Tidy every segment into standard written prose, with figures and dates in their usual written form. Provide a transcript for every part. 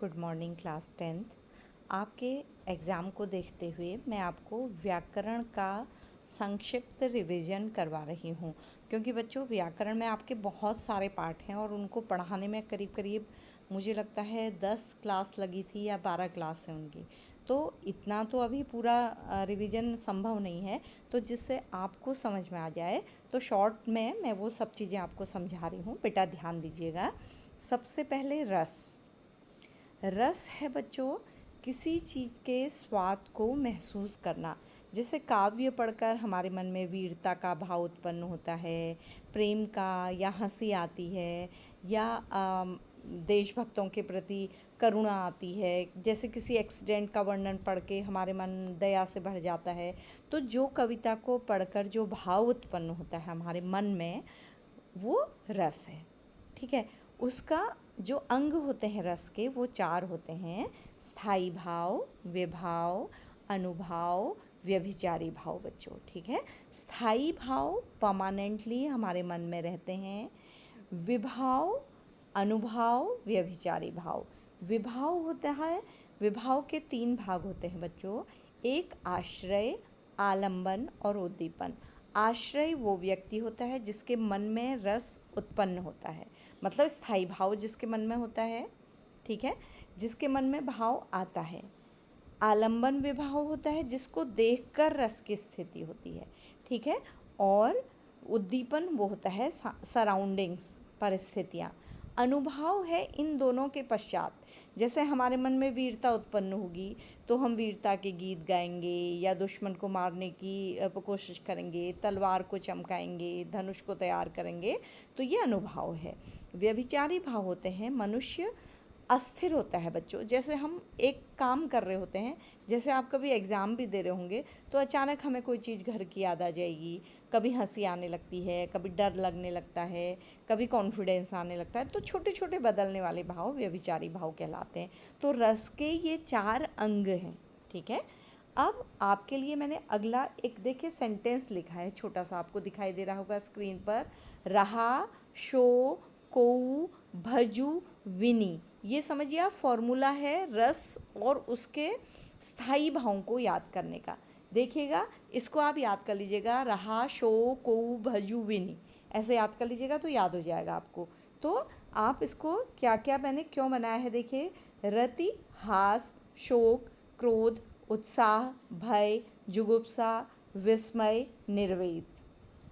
Good morning class 10th। आपके exam को देखते हुए मैं आपको व्याकरण का संक्षिप्त रिवीजन करवा रही हूँ, क्योंकि बच्चों व्याकरण में आपके बहुत सारे पार्ट हैं और उनको पढ़ाने में करीब करीब मुझे लगता है 10 क्लास लगी थी या 12 क्लास है उनकी। तो इतना तो अभी पूरा रिवीजन संभव नहीं है, तो जिससे आपको समझ में आ जाए तो शॉर्ट में मैं वो सब चीज़ें आपको समझा रही हूँ। बेटा ध्यान दीजिएगा। सबसे पहले रस। रस है बच्चों किसी चीज़ के स्वाद को महसूस करना। जैसे काव्य पढ़कर हमारे मन में वीरता का भाव उत्पन्न होता है, प्रेम का, या हंसी आती है, या देशभक्तों के प्रति करुणा आती है। जैसे किसी एक्सीडेंट का वर्णन पढ़ के हमारे मन दया से भर जाता है। तो जो कविता को पढ़कर जो भाव उत्पन्न होता है हमारे मन में, वो रस है। ठीक है। उसका जो अंग होते हैं रस के, वो 4 होते हैं: स्थायी भाव, विभाव, अनुभाव, व्यभिचारी भाव बच्चों। ठीक है। स्थायी भाव परमानेंटली हमारे मन में रहते हैं। विभाव, अनुभाव, व्यभिचारी भाव। विभाव होता है, विभाव के 3 भाग होते हैं बच्चों। एक आश्रय, आलंबन और उद्दीपन। आश्रय वो व्यक्ति होता है जिसके मन में रस उत्पन्न होता है, मतलब स्थायी भाव जिसके मन में होता है, ठीक है, जिसके मन में भाव आता है। आलंबन विभाव होता है जिसको देखकर रस की स्थिति होती है, ठीक है। और उद्दीपन वो होता है सराउंडिंग्स, परिस्थितियाँ। अनुभाव है इन दोनों के पश्चात। जैसे हमारे मन में वीरता उत्पन्न होगी तो हम वीरता के गीत गाएंगे, या दुश्मन को मारने की कोशिश करेंगे, तलवार को चमकाएंगे, धनुष को तैयार करेंगे। तो ये अनुभाव है। व्यभिचारी भाव होते हैं, मनुष्य अस्थिर होता है बच्चों। जैसे हम एक काम कर रहे होते हैं, जैसे आप कभी एग्ज़ाम भी दे रहे होंगे तो अचानक हमें कोई चीज़ घर की याद आ जाएगी, कभी हंसी आने लगती है, कभी डर लगने लगता है, कभी कॉन्फिडेंस आने लगता है। तो छोटे छोटे बदलने वाले भाव व्यभिचारी भाव कहलाते हैं। तो रस के ये 4 अंग हैं, ठीक है। अब आपके लिए मैंने अगला एक देखिए सेंटेंस लिखा है, छोटा सा आपको दिखाई दे रहा होगा स्क्रीन पर। रहा, शो, कोऊ, भजू, विनी। ये समझिए आप फॉर्मूला है रस और उसके स्थायी भावों को याद करने का। देखिएगा, इसको आप याद कर लीजिएगा, रहा, शो, कोऊ, भजू, विनी, ऐसे याद कर लीजिएगा तो याद हो जाएगा आपको। तो आप इसको क्या क्या मैंने क्यों बनाया है देखिए। रति, हास, शोक, क्रोध, उत्साह, भय, जुगुप्सा, विस्मय, निर्वेद।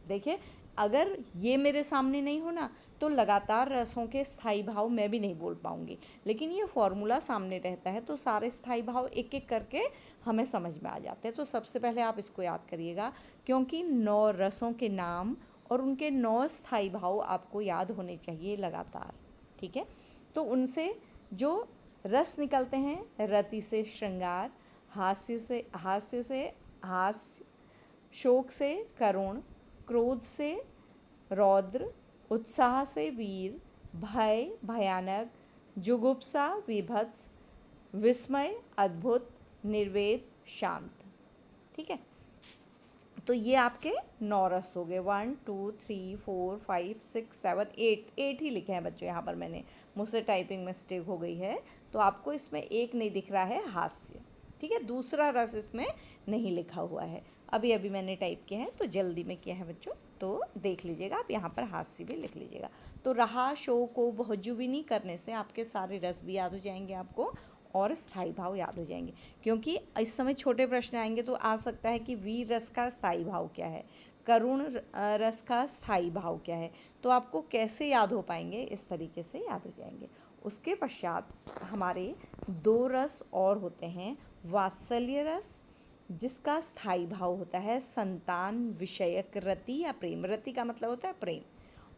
देखिए, अगर ये मेरे सामने नहीं हो ना तो लगातार रसों के स्थायी भाव मैं भी नहीं बोल पाऊँगी, लेकिन ये फॉर्मूला सामने रहता है तो सारे स्थायी भाव एक एक करके हमें समझ में आ जाते हैं। तो सबसे पहले आप इसको याद करिएगा, क्योंकि 9 रसों के नाम और उनके 9 स्थायी भाव आपको याद होने चाहिए लगातार, ठीक है। तो उनसे जो रस निकलते हैं, रति से श्रृंगार, हास्य से हास्य, शोक से करुण, क्रोध से रौद्र, उत्साह से वीर, भय भयानक, जुगुप्सा विभत्स, विस्मय अद्भुत, निर्वेद शांत। ठीक है। तो ये आपके 9 रस हो गए। 1 2 3 4 5 6 7 8 ही लिखे हैं बच्चों यहाँ पर, मैंने मुझसे टाइपिंग मिस्टेक हो गई है, तो आपको इसमें एक नहीं दिख रहा है, हास्य। ठीक है, दूसरा रस इसमें नहीं लिखा हुआ है, अभी अभी मैंने टाइप किया है तो जल्दी में किया है बच्चों, तो देख लीजिएगा आप, यहाँ पर हास्य भी लिख लीजिएगा। तो रहा, शो, को, बहुजुविनी करने से आपके सारे रस भी याद हो जाएंगे आपको और स्थायी भाव याद हो जाएंगे। क्योंकि इस समय छोटे प्रश्न आएंगे तो आ सकता है कि वीर रस का स्थायी भाव क्या है, करुण रस का स्थायी भाव क्या है, तो आपको कैसे याद हो पाएंगे, इस तरीके से याद हो जाएंगे। उसके पश्चात हमारे 2 रस और होते हैं। वात्सल्य रस, जिसका स्थायी भाव होता है संतान विषयक रति या प्रेम, रति का मतलब होता है प्रेम।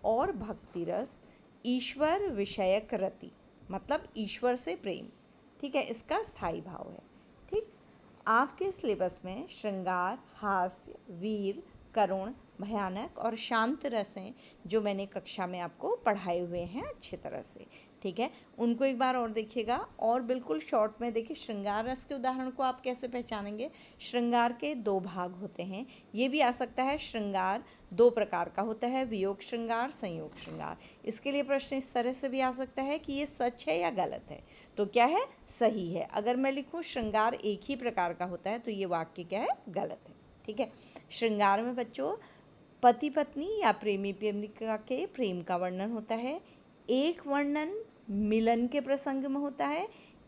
और भक्ति रस, ईश्वर विषयक रति, मतलब ईश्वर से प्रेम, ठीक है, इसका स्थायी भाव है। ठीक। आपके सिलेबस में श्रृंगार, हास्य, वीर, करुण, भयानक और शांत रस हैं जो मैंने कक्षा में आपको पढ़ाए हुए हैं अच्छी तरह से। ठीक है, उनको एक बार और देखिएगा। और बिल्कुल शॉर्ट में देखिए, श्रृंगार रस के उदाहरण को आप कैसे पहचानेंगे। श्रृंगार के दो भाग होते हैं, ये भी आ सकता है श्रृंगार दो प्रकार का होता है, वियोग श्रृंगार, संयोग श्रृंगार। इसके लिए प्रश्न इस तरह से भी आ सकता है कि ये सच है या गलत है, तो क्या है, सही है। अगर मैं लिखूँ श्रृंगार एक ही प्रकार का होता है तो ये वाक्य क्या है, गलत है। ठीक है, श्रृंगार में बच्चों पति पत्नी या प्रेमी प्रेमिका के प्रेम का वर्णन होता है, एक वर्णन मिलन के प्रसंग में होता है,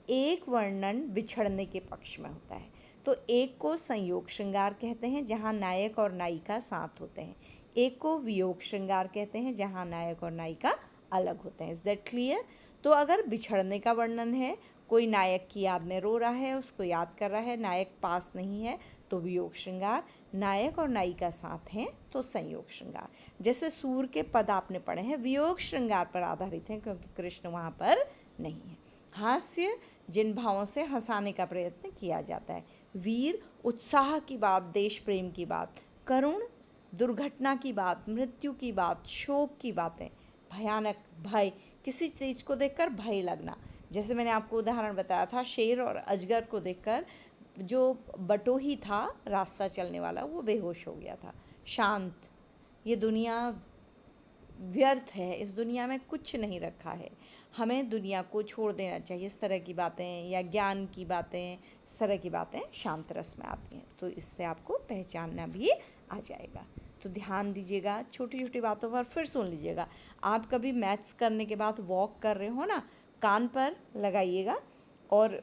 एक वर्णन बिछड़ने के पक्ष में होता है। तो एक को संयोग श्रृंगार कहते हैं जहाँ नायक और नायिका साथ होते हैं, एक को वियोग श्रृंगार कहते हैं जहाँ नायक और नायिका अलग होते हैं। Is that clear. तो अगर बिछड़ने का वर्णन है, कोई नायक की याद में रो रहा है, उसको याद कर रहा है, नायक पास नहीं है, तो वियोग श्रृंगार। नायक और नायिका साथ हैं तो संयोग श्रृंगार। जैसे सूर के पद आपने पढ़े हैं, वियोग श्रृंगार पर आधारित हैं क्योंकि कृष्ण वहाँ पर नहीं है। हास्य, जिन भावों से हंसाने का प्रयत्न किया जाता है। वीर, उत्साह की बात, देश प्रेम की बात। करुण, दुर्घटना की बात, मृत्यु की बात, शोक की बातें। भयानक, भय, किसी चीज़ को देखकर भय लगना। जैसे मैंने आपको उदाहरण बताया था, शेर और अजगर को देखकर जो बटोही था रास्ता चलने वाला, वो बेहोश हो गया था। शांत, ये दुनिया व्यर्थ है, इस दुनिया में कुछ नहीं रखा है, हमें दुनिया को छोड़ देना चाहिए। इस तरह की बातें या ज्ञान की बातें, इस तरह की बातें शांत रस में आती हैं, तो इससे आपको पहचानना भी आ जाएगा। तो ध्यान दीजिएगा, छोटी छोटी बातों पर फिर सुन लीजिएगा। आप कभी मैथ्स करने के बाद वॉक कर रहे हो ना, कान पर लगाइएगा और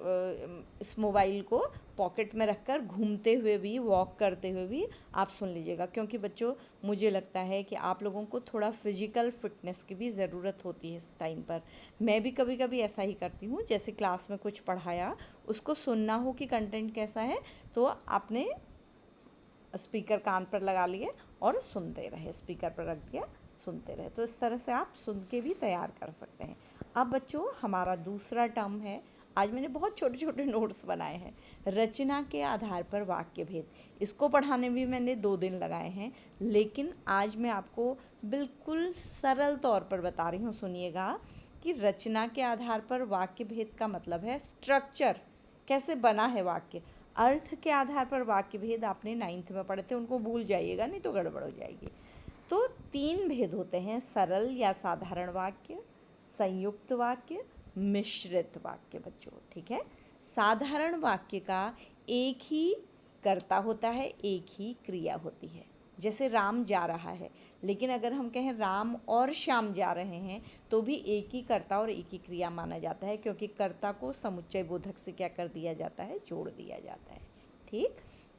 इस मोबाइल को पॉकेट में रखकर घूमते हुए भी, वॉक करते हुए भी आप सुन लीजिएगा। क्योंकि बच्चों मुझे लगता है कि आप लोगों को थोड़ा फिजिकल फिटनेस की भी ज़रूरत होती है इस टाइम पर। मैं भी कभी कभी ऐसा ही करती हूँ, जैसे क्लास में कुछ पढ़ाया, उसको सुनना हो कि कंटेंट कैसा है, तो आपने स्पीकर कान पर लगा लिए और सुनते रहे, स्पीकर पर रख दिया, सुनते रहे। तो इस तरह से आप सुन के भी तैयार कर सकते हैं। अब बच्चों हमारा दूसरा टर्म है, आज मैंने बहुत छोटे छोटे नोट्स बनाए हैं, रचना के आधार पर वाक्य भेद। इसको पढ़ाने भी मैंने 2 दिन लगाए हैं, लेकिन आज मैं आपको बिल्कुल सरल तौर पर बता रही हूँ। सुनिएगा कि रचना के आधार पर वाक्य भेद का मतलब है स्ट्रक्चर, कैसे बना है वाक्य। अर्थ के आधार पर वाक्य भेद आपने 9th में पढ़े थे, उनको भूल जाइएगा नहीं तो गड़बड़ हो जाएगी। तो 3 भेद होते हैं, सरल या साधारण वाक्य, संयुक्त वाक्य, मिश्रित वाक्य बच्चों। ठीक है, साधारण वाक्य का एक ही कर्ता होता है, एक ही क्रिया होती है। जैसे राम जा रहा है, लेकिन अगर हम कहें राम और श्याम जा रहे हैं तो भी एक ही कर्ता और एक ही क्रिया माना जाता है, क्योंकि कर्ता को समुच्चय बोधक से क्या कर दिया जाता है, जोड़ दिया जाता है। ठीक,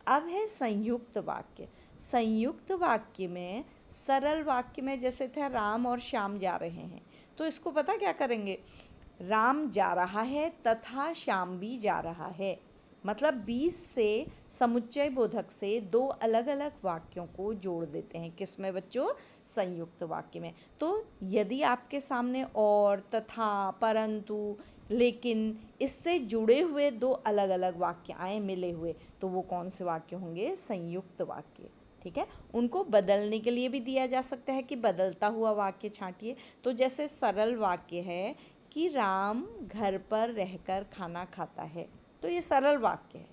अब है संयुक्त वाक्य। संयुक्त वाक्य में, सरल वाक्य में जैसे था राम और श्याम जा रहे हैं, तो इसको पता क्या करेंगे, राम जा रहा है तथा श्याम भी जा रहा है, मतलब 20 से समुच्चय बोधक से 2 अलग अलग वाक्यों को जोड़ देते हैं। किसमें बच्चों, संयुक्त वाक्य में। तो यदि आपके सामने और, तथा, परंतु, लेकिन इससे जुड़े हुए 2 अलग अलग वाक्य आए मिले हुए, तो वो कौन से वाक्य होंगे, संयुक्त वाक्य। ठीक है, उनको बदलने के लिए भी दिया जा सकता है कि बदलता हुआ वाक्य छांटिए। तो जैसे सरल वाक्य है कि राम घर पर रहकर खाना खाता है, तो ये सरल वाक्य है।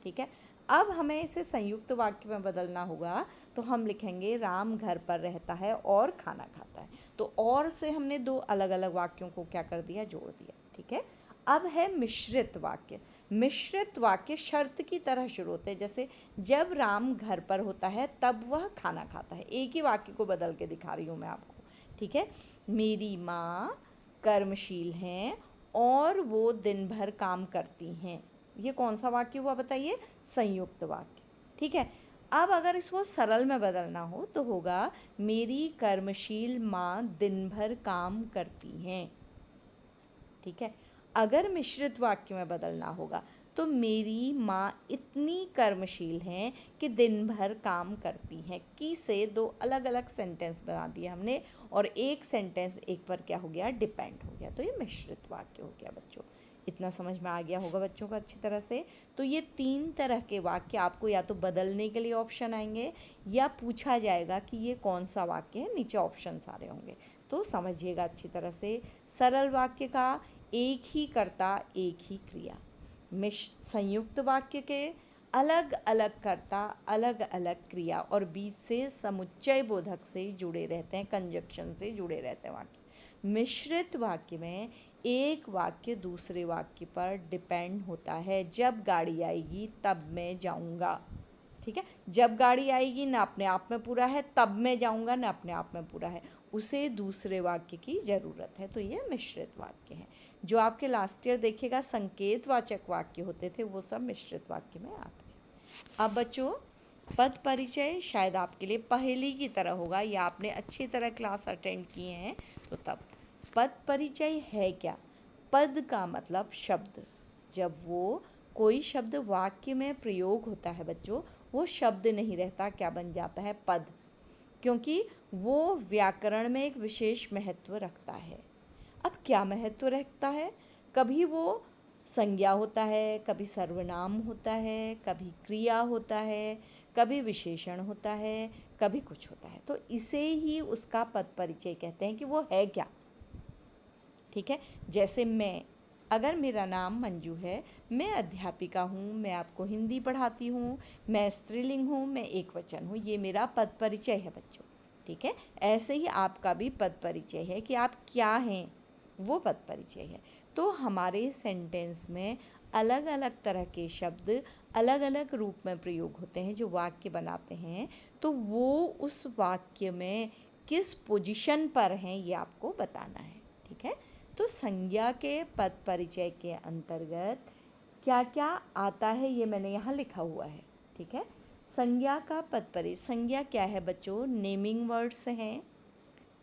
ठीक है, अब हमें इसे संयुक्त वाक्य में बदलना होगा, तो हम लिखेंगे राम घर पर रहता है और खाना खाता है। तो और से हमने 2 अलग अलग वाक्यों को क्या कर दिया, जोड़ दिया। ठीक है, अब है मिश्रित वाक्य। मिश्रित वाक्य शर्त की तरह शुरू होते हैं, जैसे जब राम घर पर होता है तब वह खाना खाता है। एक ही वाक्य को बदल के दिखा रही हूँ मैं आपको। ठीक है, मेरी माँ कर्मशील हैं और वो दिन भर काम करती हैं। ये कौन सा वाक्य हुआ बताइए, संयुक्त वाक्य। ठीक है, अब अगर इसको सरल में बदलना हो तो होगा मेरी कर्मशील माँ दिन भर काम करती हैं। ठीक है, अगर मिश्रित वाक्य में बदलना होगा तो मेरी माँ इतनी कर्मशील हैं कि दिन भर काम करती हैं। की से 2 अलग अलग सेंटेंस बना दिए हमने, और एक सेंटेंस एक पर क्या हो गया, डिपेंड हो गया, तो ये मिश्रित वाक्य हो गया बच्चों। इतना समझ में आ गया होगा बच्चों को अच्छी तरह से। तो ये 3 तरह के वाक्य आपको या तो बदलने के लिए ऑप्शन आएंगे, या पूछा जाएगा कि ये कौन सा वाक्य है, नीचे ऑप्शन सारे होंगे। तो समझिएगा अच्छी तरह से। सरल वाक्य का एक ही कर्ता एक ही क्रिया। संयुक्त वाक्य के अलग अलग कर्ता अलग अलग क्रिया और बीच से समुच्चय बोधक से जुड़े रहते हैं, कंजक्शन से जुड़े रहते हैं वाक्य। मिश्रित वाक्य में एक वाक्य दूसरे वाक्य पर डिपेंड होता है। जब गाड़ी आएगी तब मैं जाऊंगा, ठीक है। जब गाड़ी आएगी ना अपने आप में पूरा है, तब मैं जाऊंगा ना अपने आप में पूरा है, उसे दूसरे वाक्य की ज़रूरत है। तो ये मिश्रित वाक्य हैं। जो आपके लास्ट ईयर देखिएगा संकेतवाचक वाक्य होते थे, वो सब मिश्रित वाक्य में आते हैं। अब बच्चों, पद परिचय शायद आपके लिए पहेली की तरह होगा, या आपने अच्छी तरह क्लास अटेंड किए हैं तो तब। पद परिचय है क्या? पद का मतलब शब्द। जब वो कोई शब्द वाक्य में प्रयोग होता है बच्चों, वो शब्द नहीं रहता, क्या बन जाता है? पद। क्योंकि वो व्याकरण में एक विशेष महत्व रखता है। अब क्या महत्व रखता है? कभी वो संज्ञा होता है, कभी सर्वनाम होता है, कभी क्रिया होता है, कभी विशेषण होता है, कभी कुछ होता है। तो इसे ही उसका पद परिचय कहते हैं कि वो है क्या, ठीक है। जैसे मैं, अगर मेरा नाम मंजू है, मैं अध्यापिका हूँ, मैं आपको हिंदी पढ़ाती हूँ, मैं स्त्रीलिंग हूँ, मैं एकवचन हूँ, ये मेरा पद परिचय है बच्चों, ठीक है। ऐसे ही आपका भी पद परिचय है कि आप क्या हैं, वो पद परिचय है। तो हमारे सेंटेंस में अलग अलग तरह के शब्द अलग अलग रूप में प्रयोग होते हैं जो वाक्य बनाते हैं। तो वो उस वाक्य में किस पोजीशन पर हैं ये आपको बताना है, ठीक है। तो संज्ञा के पद परिचय के अंतर्गत क्या क्या आता है ये मैंने यहाँ लिखा हुआ है, ठीक है। संज्ञा का पद परिचय, संज्ञा क्या है बच्चों? नेमिंग वर्ड्स हैं।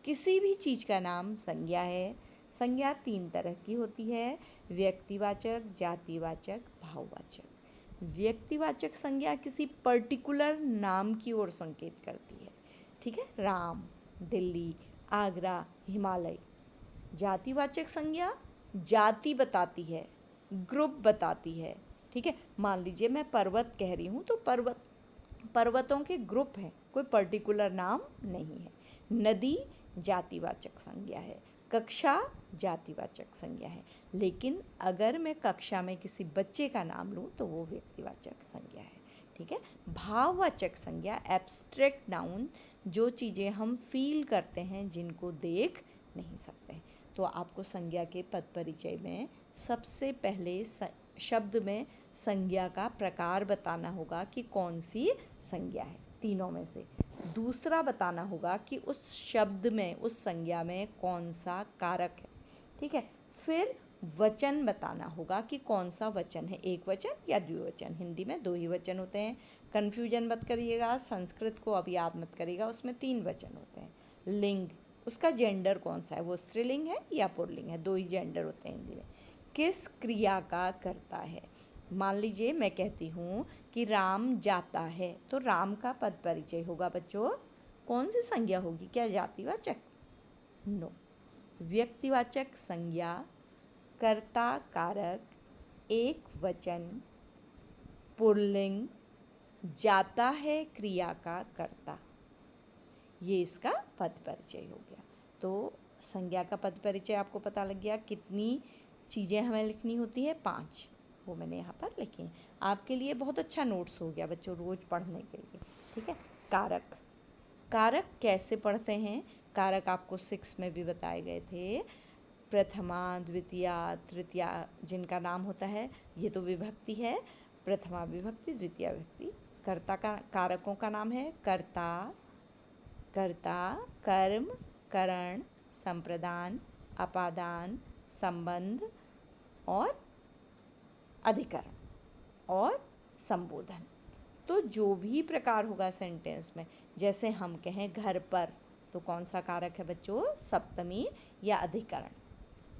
किसी भी चीज़ का नाम संज्ञा है। संज्ञा 3 तरह की होती है: व्यक्तिवाचक, जातिवाचक, भाववाचक। व्यक्तिवाचक संज्ञा किसी पर्टिकुलर नाम की ओर संकेत करती है, ठीक है। राम, दिल्ली, आगरा, हिमालय। जातिवाचक संज्ञा जाति बताती है, ग्रुप बताती है, ठीक है। मान लीजिए मैं पर्वत कह रही हूँ तो पर्वतों के ग्रुप हैं, कोई पर्टिकुलर नाम नहीं है। नदी जातिवाचक संज्ञा है, कक्षा जातिवाचक संज्ञा है। लेकिन अगर मैं कक्षा में किसी बच्चे का नाम लूँ तो वो व्यक्तिवाचक संज्ञा है, ठीक है। भाववाचक संज्ञा एब्स्ट्रैक्ट नाउन, जो चीज़ें हम फील करते हैं जिनको देख नहीं सकते। तो आपको संज्ञा के पद परिचय में सबसे पहले शब्द में संज्ञा का प्रकार बताना होगा कि कौन सी संज्ञा है तीनों में से। दूसरा बताना होगा कि उस शब्द में, उस संज्ञा में कौन सा कारक है, ठीक है। फिर वचन बताना होगा कि कौन सा वचन है, एक वचन या द्विवचन। हिंदी में 2 ही वचन होते हैं, कन्फ्यूजन मत करिएगा। संस्कृत को अब याद मत करिएगा, उसमें 3 वचन होते हैं। लिंग, उसका जेंडर कौन सा है, वो स्त्रीलिंग है या पुल्लिंग है, 2 ही जेंडर होते हैं हिंदी में। किस क्रिया का करता है, मान लीजिए मैं कहती हूँ कि राम जाता है, तो राम का पद परिचय होगा बच्चों, कौन सी संज्ञा होगी? क्या जातिवाचक? नो, व्यक्तिवाचक संज्ञा, कर्ता कारक, एक वचन, पुल्लिंग, जाता है क्रिया का कर्ता, ये इसका पद परिचय हो गया। तो संज्ञा का पद परिचय आपको पता लग गया। कितनी चीज़ें हमें लिखनी होती है? 5, वो मैंने यहाँ पर लिखी हैं। आपके लिए बहुत अच्छा नोट्स हो गया बच्चों रोज़ पढ़ने के लिए, ठीक है। कारक, कारक कैसे पढ़ते हैं? कारक आपको 6 में भी बताए गए थे। प्रथमा, द्वितीया, तृतीया जिनका नाम होता है, ये तो विभक्ति है, प्रथमा विभक्ति, द्वितीया विभक्ति। कर्ता का, कारकों का नाम है कर्ता, कर्ता, कर्म, करण, संप्रदान, अपादान, संबंध और अधिकरण और संबोधन। तो जो भी प्रकार होगा सेंटेंस में, जैसे हम कहें घर पर, तो कौन सा कारक है बच्चों? सप्तमी या अधिकरण,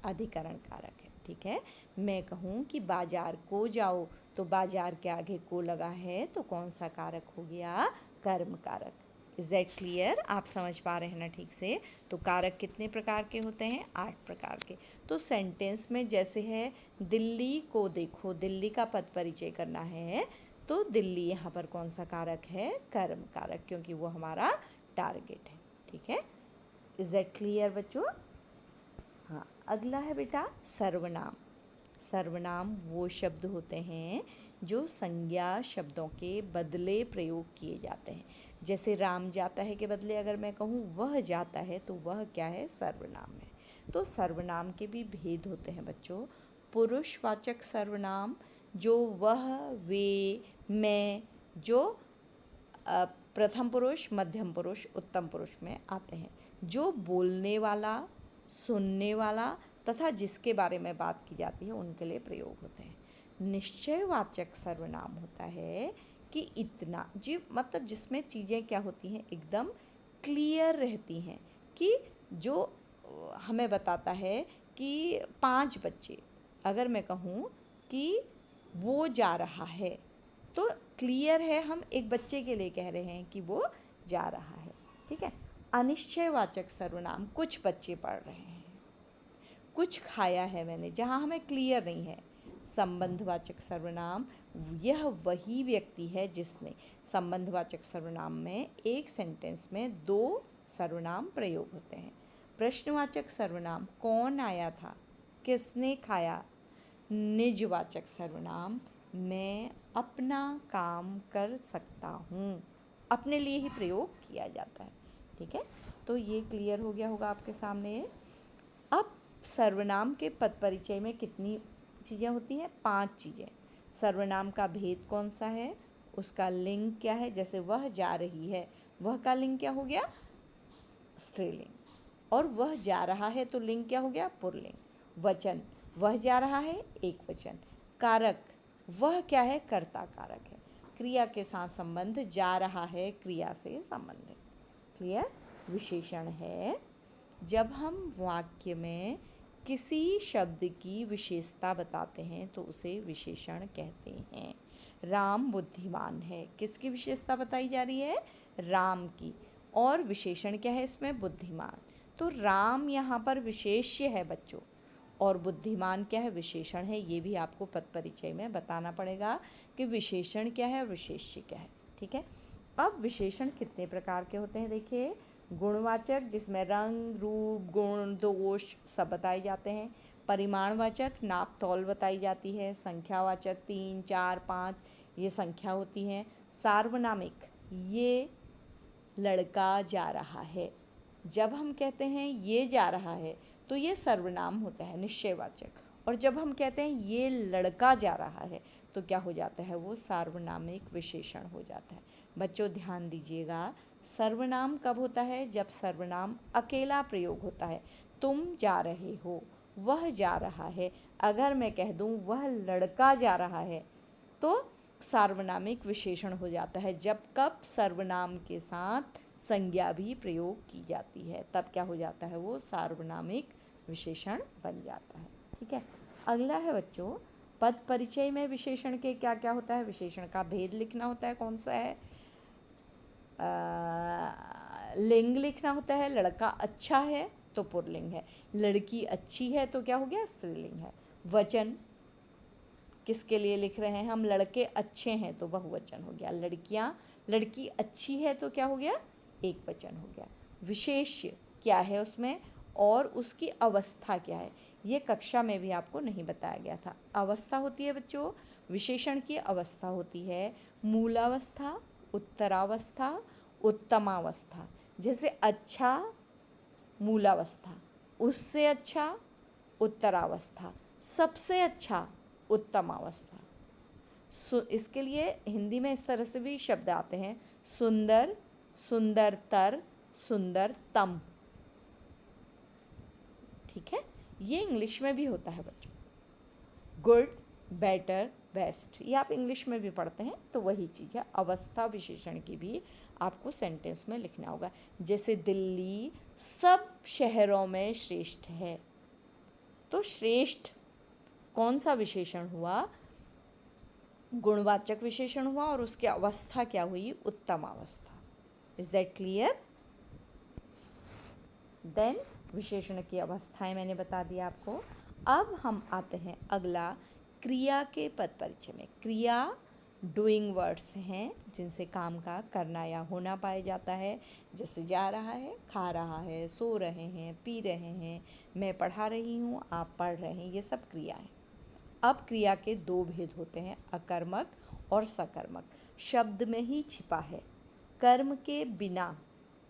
अधिकरण कारक है, ठीक है। मैं कहूँ कि बाजार को जाओ, तो बाजार के आगे को लगा है, तो कौन सा कारक हो गया? कर्म कारक। Is that clear? आप समझ पा रहे हैं ना ठीक से? तो कारक कितने प्रकार के होते हैं? 8 प्रकार के। तो सेंटेंस में जैसे है दिल्ली को देखो, दिल्ली का पद परिचय करना है, तो दिल्ली यहाँ पर कौन सा कारक है? कर्म कारक, क्योंकि वो हमारा टारगेट है, ठीक है। इज दैट क्लियर बच्चों? हाँ, अगला है बेटा सर्वनाम। सर्वनाम वो शब्द होते हैं जो संज्ञा शब्दों के बदले प्रयोग किए जाते हैं। जैसे राम जाता है के बदले अगर मैं कहूँ वह जाता है, तो वह क्या है? सर्वनाम है। तो सर्वनाम के भी भेद होते हैं बच्चों। पुरुषवाचक सर्वनाम जो वह, वे, मैं, जो प्रथम पुरुष, मध्यम पुरुष, उत्तम पुरुष में आते हैं, जो बोलने वाला, सुनने वाला तथा जिसके बारे में बात की जाती है उनके लिए प्रयोग होते हैं। निश्चयवाचक सर्वनाम होता है कि इतना जी, मतलब जिसमें चीज़ें क्या होती हैं, एकदम क्लियर रहती हैं, कि जो हमें बताता है कि 5 बच्चे, अगर मैं कहूँ कि वो जा रहा है, तो क्लियर है, हम एक बच्चे के लिए कह रहे हैं कि वो जा रहा है। ठीक है। अनिश्चयवाचक सर्वनाम कुछ बच्चे पढ़ रहे हैं, कुछ खाया है मैंने, जहाँ हमें क्लियर नहीं है। संबंधवाचक सर्वनाम यह वही व्यक्ति है जिसने, संबंधवाचक सर्वनाम में एक सेंटेंस में 2 सर्वनाम प्रयोग होते हैं। प्रश्नवाचक सर्वनाम कौन आया था, किसने खाया। निजवाचक सर्वनाम मैं अपना काम कर सकता हूँ, अपने लिए ही प्रयोग किया जाता है। ठीक है, तो ये क्लियर हो गया होगा आपके सामने। अब सर्वनाम के पद परिचय में कितनी चीज़ें होती हैं? 5 चीज़ें। सर्वनाम का भेद कौन सा है, उसका लिंग क्या है, जैसे वह जा रही है, वह का लिंग क्या हो गया? स्त्रीलिंग। और वह जा रहा है तो लिंग क्या हो गया? पुल्लिंग। वचन, वह जा रहा है, एक वचन। कारक, वह क्या है? कर्ता कारक है। क्रिया के साथ संबंध, जा रहा है क्रिया से संबंधित। क्लियर? विशेषण है जब हम वाक्य में किसी शब्द की विशेषता बताते हैं तो उसे विशेषण कहते हैं। राम बुद्धिमान है, किसकी विशेषता बताई जा रही है? राम की। और विशेषण क्या है इसमें? बुद्धिमान। तो राम यहाँ पर विशेष्य है बच्चों, और बुद्धिमान क्या है? विशेषण है। ये भी आपको पद परिचय में बताना पड़ेगा कि विशेषण क्या है और विशेष्य क्या है। ठीक है। अब विशेषण कितने प्रकार के होते हैं देखिए। गुणवाचक, जिसमें रंग, रूप, गुण, दोष सब बताए जाते हैं। परिमाणवाचक, नाप तौल बताई जाती है। संख्यावाचक 3, 4, 5 ये संख्या होती हैं। सार्वनामिक, ये लड़का जा रहा है, जब हम कहते हैं ये जा रहा है तो ये सर्वनाम होता है निश्चयवाचक। और जब हम कहते हैं ये लड़का जा रहा है तो क्या हो जाता है? वो सार्वनामिक विशेषण हो जाता है। बच्चों ध्यान दीजिएगा, सर्वनाम कब होता है? जब सर्वनाम अकेला प्रयोग होता है। तुम जा रहे हो, वह जा रहा है। अगर मैं कह दूं वह लड़का जा रहा है तो सार्वनामिक विशेषण हो जाता है। जब कब सर्वनाम के साथ संज्ञा भी प्रयोग की जाती है तब क्या हो जाता है? वो सार्वनामिक विशेषण बन जाता है। ठीक है। अगला है बच्चों, पद परिचय में विशेषण के क्या क्या होता है? विशेषण का भेद लिखना होता है। कौन सा है? लिंग लिखना होता है। लड़का अच्छा है तो पुल्लिंग है, लड़की अच्छी है तो क्या हो गया? स्त्रीलिंग है। वचन किसके लिए लिख रहे हैं हम? लड़के अच्छे हैं तो बहुवचन हो गया। लड़की अच्छी है तो क्या हो गया? एक वचन हो गया। विशेष्य क्या है उसमें और उसकी अवस्था क्या है, ये कक्षा में भी आपको नहीं बताया गया था। अवस्था होती है बच्चों, विशेषण की अवस्था होती है मूलावस्था, उत्तरावस्था, उत्तमावस्था। जैसे अच्छा मूलावस्था, उससे अच्छा उत्तरावस्था, सबसे अच्छा उत्तमावस्था। इसके लिए हिंदी में इस तरह से भी शब्द आते हैं, सुंदर, सुंदरतर, सुंदरतम। ठीक है, ये इंग्लिश में भी होता है बच्चों। गुड, बेटर, बेस्ट, ये आप इंग्लिश में भी पढ़ते हैं तो वही चीज़ है। अवस्था विशेषण की भी आपको सेंटेंस में लिखना होगा। जैसे दिल्ली सब शहरों में श्रेष्ठ है, तो श्रेष्ठ कौन सा विशेषण हुआ? गुणवाचक विशेषण हुआ और उसकी अवस्था क्या हुई? उत्तम अवस्था। Is that clear? देन विशेषण की अवस्थाएं मैंने बता दिया आपको। अब हम आते हैं अगला क्रिया के पद परिचय में। क्रिया डूइंग वर्ड्स हैं जिनसे काम का करना या होना पाया जाता है, जैसे जा रहा है, खा रहा है, सो रहे हैं, पी रहे हैं, मैं पढ़ा रही हूँ, आप पढ़ रहे हैं, ये सब क्रिया है। अब क्रिया के दो भेद होते हैं, अकर्मक और सकर्मक। शब्द में ही छिपा है। कर्म के बिना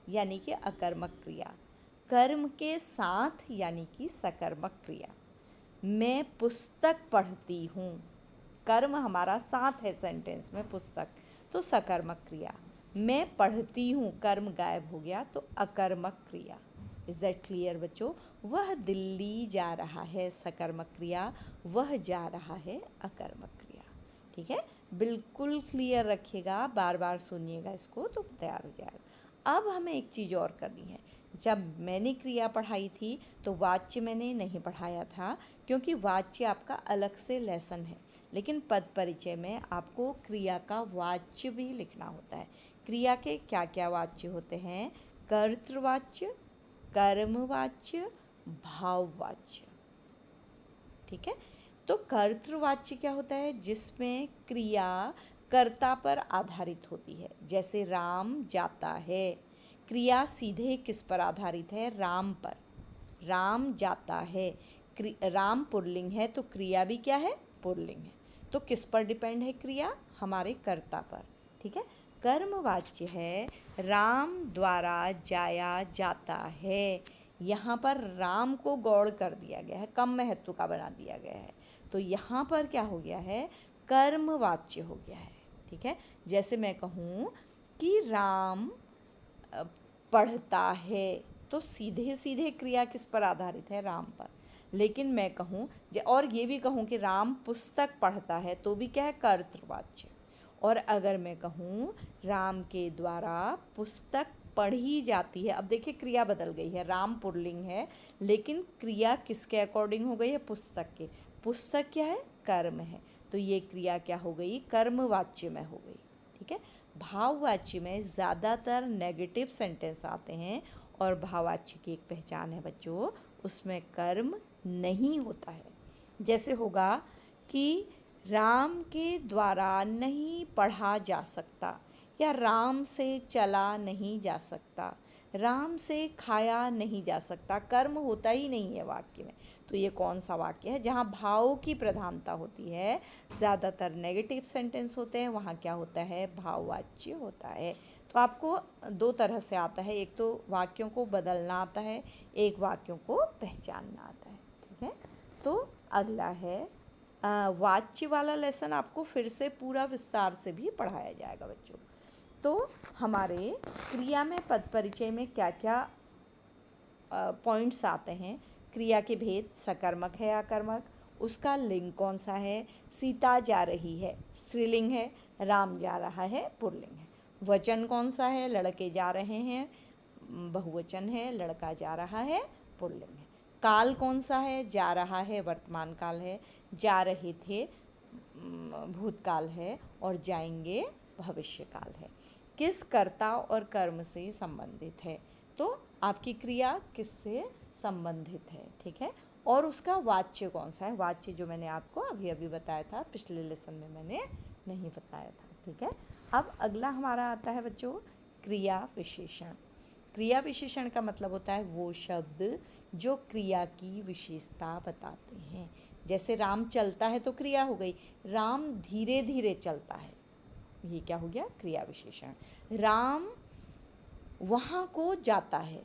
यानी कि अकर्मक क्रिया, कर्म के साथ यानी कि सकर्मक क्रिया। मैं पुस्तक पढ़ती हूँ, कर्म हमारा साथ है सेंटेंस में पुस्तक, तो सकर्मक क्रिया। मैं पढ़ती हूँ, कर्म गायब हो गया तो अकर्मक क्रिया। इज दैट क्लियर बच्चों? वह दिल्ली जा रहा है, सकर्मक क्रिया, वह जा रहा है, अकर्मक क्रिया। ठीक है, बिल्कुल क्लियर रखिएगा, बार बार सुनिएगा इसको तो तैयार हो जाएगा। अब हमें एक चीज़ और करनी है। जब मैंने क्रिया पढ़ाई थी तो वाच्य मैंने नहीं पढ़ाया था, क्योंकि वाच्य आपका अलग से लेसन है, लेकिन पद परिचय में आपको क्रिया का वाच्य भी लिखना होता है। क्रिया के क्या क्या वाच्य होते हैं? कर्तृवाच्य, कर्मवाच्य, भाववाच्य। ठीक है, तो कर्तृवाच्य क्या होता है? जिसमें क्रिया कर्ता पर आधारित होती है, जैसे राम जाता है। क्रिया सीधे किस पर आधारित है? राम पर। राम जाता है, राम पुल्लिंग है तो क्रिया भी क्या है? पुल्लिंग है। तो किस पर डिपेंड है क्रिया? हमारे कर्ता पर। ठीक है, कर्मवाच्य है राम द्वारा जाया जाता है। यहाँ पर राम को गौड़ कर दिया गया है, कम महत्व का बना दिया गया है, तो यहाँ पर क्या हो गया है? कर्मवाच्य हो गया है। ठीक है, जैसे मैं कहूँ कि राम पढ़ता है, तो सीधे सीधे क्रिया किस पर आधारित है? राम पर। लेकिन मैं कहूँ और ये भी कहूँ कि राम पुस्तक पढ़ता है, तो भी क्या है? कर्तृवाच्य। और अगर मैं कहूँ राम के द्वारा पुस्तक पढ़ी जाती है, अब देखिए क्रिया बदल गई है, राम पुल्लिंग है लेकिन क्रिया किसके अकॉर्डिंग हो गई है? पुस्तक के। पुस्तक क्या है? कर्म है, तो ये क्रिया क्या हो गई? कर्मवाच्य में हो गई। ठीक है, भाववाच्य में ज़्यादातर नेगेटिव सेंटेंस आते हैं, और भाववाच्य की एक पहचान है बच्चों, उसमें कर्म नहीं होता है। जैसे होगा कि राम के द्वारा नहीं पढ़ा जा सकता, या राम से चला नहीं जा सकता, राम से खाया नहीं जा सकता, कर्म होता ही नहीं है वाक्य में। तो ये कौन सा वाक्य है? जहाँ भाव की प्रधानता होती है, ज़्यादातर नेगेटिव सेंटेंस होते हैं, वहाँ क्या होता है? भाववाच्य होता है। तो आपको दो तरह से आता है, एक तो वाक्यों को बदलना आता है, एक वाक्यों को पहचानना आता है। ठीक है, तो अगला है वाच्य वाला लेसन आपको फिर से पूरा विस्तार से भी पढ़ाया जाएगा बच्चों। तो हमारे क्रिया में पद परिचय में क्या क्या पॉइंट्स आते हैं? क्रिया के भेद, सकर्मक है अकर्मक, उसका लिंग कौन सा है? सीता जा रही है, स्त्रीलिंग है, राम जा रहा है, पुल्लिंग है। वचन कौन सा है? लड़के जा रहे हैं, बहुवचन है, लड़का जा रहा है, पुल्लिंग है। काल कौन सा है? जा रहा है, वर्तमान काल है, जा रहे थे भूतकाल है, और जाएंगे भविष्य काल है। किस कर्ता और कर्म से संबंधित है? तो आपकी क्रिया किससे संबंधित है? ठीक है, और उसका वाच्य कौन सा है? वाच्य जो मैंने आपको अभी अभी बताया था, पिछले लेसन में मैंने नहीं बताया था। ठीक है, अब अगला हमारा आता है बच्चों क्रिया विशेषण। क्रिया विशेषण का मतलब होता है वो शब्द जो क्रिया की विशेषता बताते हैं। जैसे राम चलता है तो क्रिया हो गई, राम धीरे धीरे चलता है, ये क्या हो गया? क्रिया विशेषण। राम वहाँ को जाता है,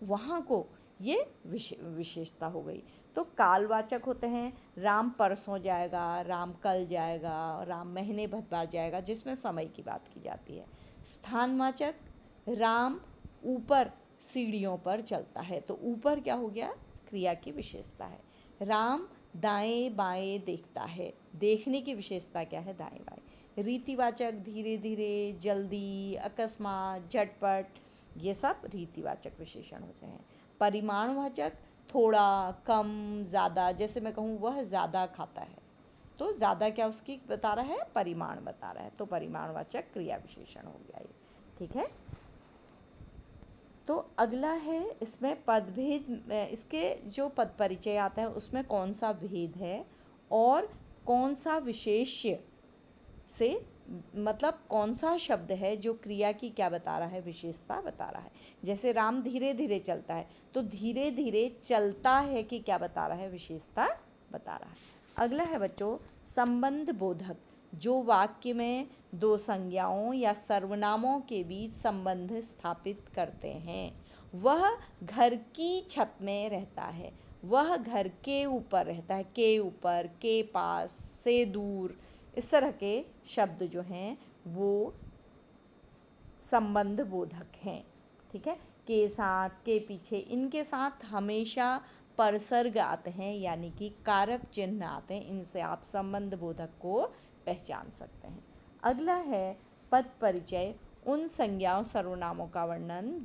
वहाँ को, ये विशेषता हो गई। तो कालवाचक होते हैं, राम परसों जाएगा, राम कल जाएगा, राम महीने भर बाद जाएगा, जिसमें समय की बात की जाती है। स्थानवाचक, राम ऊपर सीढ़ियों पर चलता है, तो ऊपर क्या हो गया? क्रिया की विशेषता है। राम दाएं बाएं देखता है, देखने की विशेषता क्या है? दाएं बाएं। रीतिवाचक, धीरे धीरे, जल्दी, अकस्मात, झटपट, ये सब रीतिवाचक विशेषण होते हैं। परिमाणवाचक, थोड़ा, कम, ज़्यादा, जैसे मैं कहूँ वह ज़्यादा खाता है, तो ज़्यादा क्या उसकी बता रहा है? परिमाण बता रहा है, तो परिमाणवाचक क्रिया विशेषण हो गया ये। ठीक है, तो अगला है इसमें पदभेद। इसके जो पद परिचय आता है उसमें कौन सा भेद है और कौन सा विशेष्य से मतलब कौन सा शब्द है जो क्रिया की क्या बता रहा है, विशेषता बता रहा है। जैसे राम धीरे धीरे चलता है, तो धीरे धीरे चलता है कि क्या बता रहा है, विशेषता बता रहा है। अगला है बच्चों संबंध बोधक, जो वाक्य में दो संज्ञाओं या सर्वनामों के बीच संबंध स्थापित करते हैं। वह घर की छत में रहता है, वह घर के ऊपर रहता है, के ऊपर, के पास, से दूर, इस तरह के शब्द जो हैं वो संबंध बोधक हैं। ठीक है, के साथ, के पीछे, इनके साथ हमेशा परसर्ग आते हैं, यानी कि कारक चिन्ह आते हैं। इनसे आप संबंध बोधक को पहचान सकते हैं। अगला है पद परिचय, उन संज्ञाओं सर्वनामों का वर्णन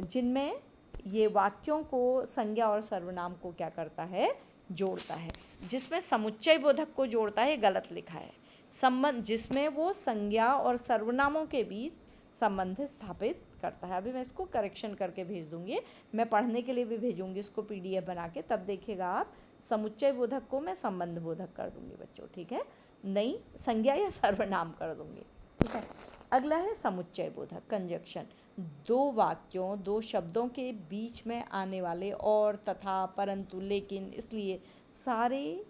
जिनमें ये वाक्यों को, संज्ञा और सर्वनाम को क्या करता है, जोड़ता है। जिसमें समुच्चय बोधक को जोड़ता है, गलत लिखा है। संबंध जिसमें वो संज्ञा और सर्वनामों के बीच संबंध स्थापित करता है। अभी मैं इसको करेक्शन करके भेज दूंगी, मैं पढ़ने के लिए भी भेजूंगी इसको PDF बना के, तब देखिएगा आप। समुच्चय बोधक को मैं संबंध बोधक कर दूंगी बच्चों, ठीक है, नहीं संज्ञा या सर्वनाम कर दूंगी, ठीक है। अगला है समुच्चय बोधक, कंजक्शन, दो वाक्यों, दो शब्दों के बीच में आने वाले और, तथा, परंतु, लेकिन, इसलिए सारे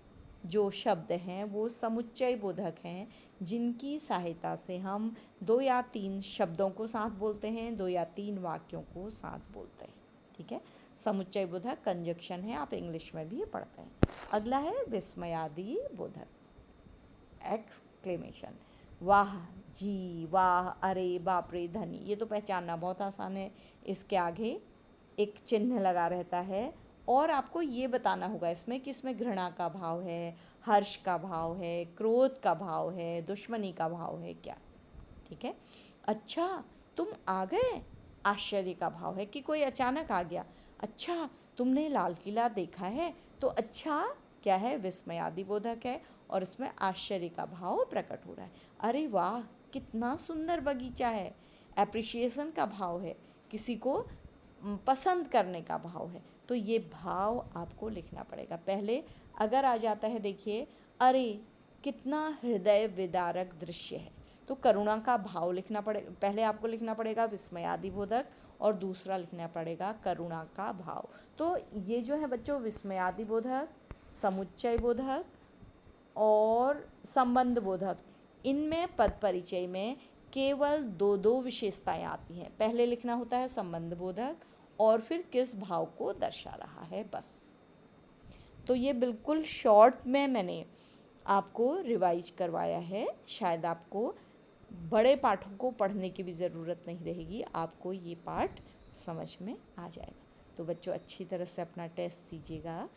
जो शब्द हैं वो समुच्चय बोधक हैं, जिनकी सहायता से हम दो या तीन शब्दों को साथ बोलते हैं, दो या तीन वाक्यों को साथ बोलते हैं। ठीक है, समुच्चय बोधक कंजक्शन है, आप इंग्लिश में भी पढ़ते हैं। अगला है विस्मयादि बोधक, एक्सक्लेमेशन, वाह जी, वाह, अरे, बाप रे, धनी, ये तो पहचानना बहुत आसान है। इसके आगे एक चिन्ह लगा रहता है और आपको ये बताना होगा इसमें कि इसमें घृणा का भाव है, हर्ष का भाव है, क्रोध का भाव है, दुश्मनी का भाव है क्या। ठीक है, अच्छा तुम आ गए, आश्चर्य का भाव है कि कोई अचानक आ गया। अच्छा तुमने लाल किला देखा है, तो अच्छा क्या है, विस्मयादि बोधक है और इसमें आश्चर्य का भाव प्रकट हो रहा है। अरे वाह कितना सुंदर बगीचा है, एप्रिशिएशन का भाव है, किसी को पसंद करने का भाव है। तो ये भाव आपको लिखना पड़ेगा। पहले अगर आ जाता है, देखिए, अरे कितना हृदय विदारक दृश्य है, तो करुणा का भाव लिखना पड़ेगा। पहले आपको लिखना पड़ेगा विस्मयादि बोधक और दूसरा लिखना पड़ेगा करुणा का भाव। तो ये जो है बच्चों विस्मयादि बोधक, समुच्चय बोधक और संबंध बोधक, इनमें पद परिचय में केवल दो दो विशेषताएं आती हैं। पहले लिखना होता है संबंध बोधक और फिर किस भाव को दर्शा रहा है, बस। तो ये बिल्कुल शॉर्ट में मैंने आपको रिवाइज करवाया है, शायद आपको बड़े पाठों को पढ़ने की भी ज़रूरत नहीं रहेगी, आपको ये पाठ समझ में आ जाएगा। तो बच्चों अच्छी तरह से अपना टेस्ट दीजिएगा।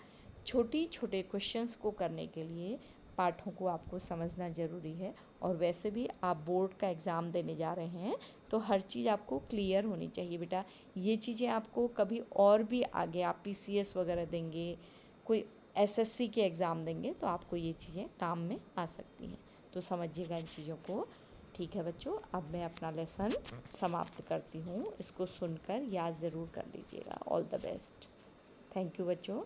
छोटे छोटे क्वेश्चंस को करने के लिए पाठों को आपको समझना ज़रूरी है, और वैसे भी आप बोर्ड का एग्ज़ाम देने जा रहे हैं तो हर चीज़ आपको क्लियर होनी चाहिए बेटा। ये चीज़ें आपको कभी और भी आगे आप PCS वगैरह देंगे, कोई SSC के एग्ज़ाम देंगे, तो आपको ये चीज़ें काम में आ सकती हैं। तो समझिएगा इन चीज़ों को। ठीक है बच्चों, अब मैं अपना लेसन समाप्त करती हूँ। इसको सुनकर याद ज़रूर कर लीजिएगा। All the best. Thank you बच्चों।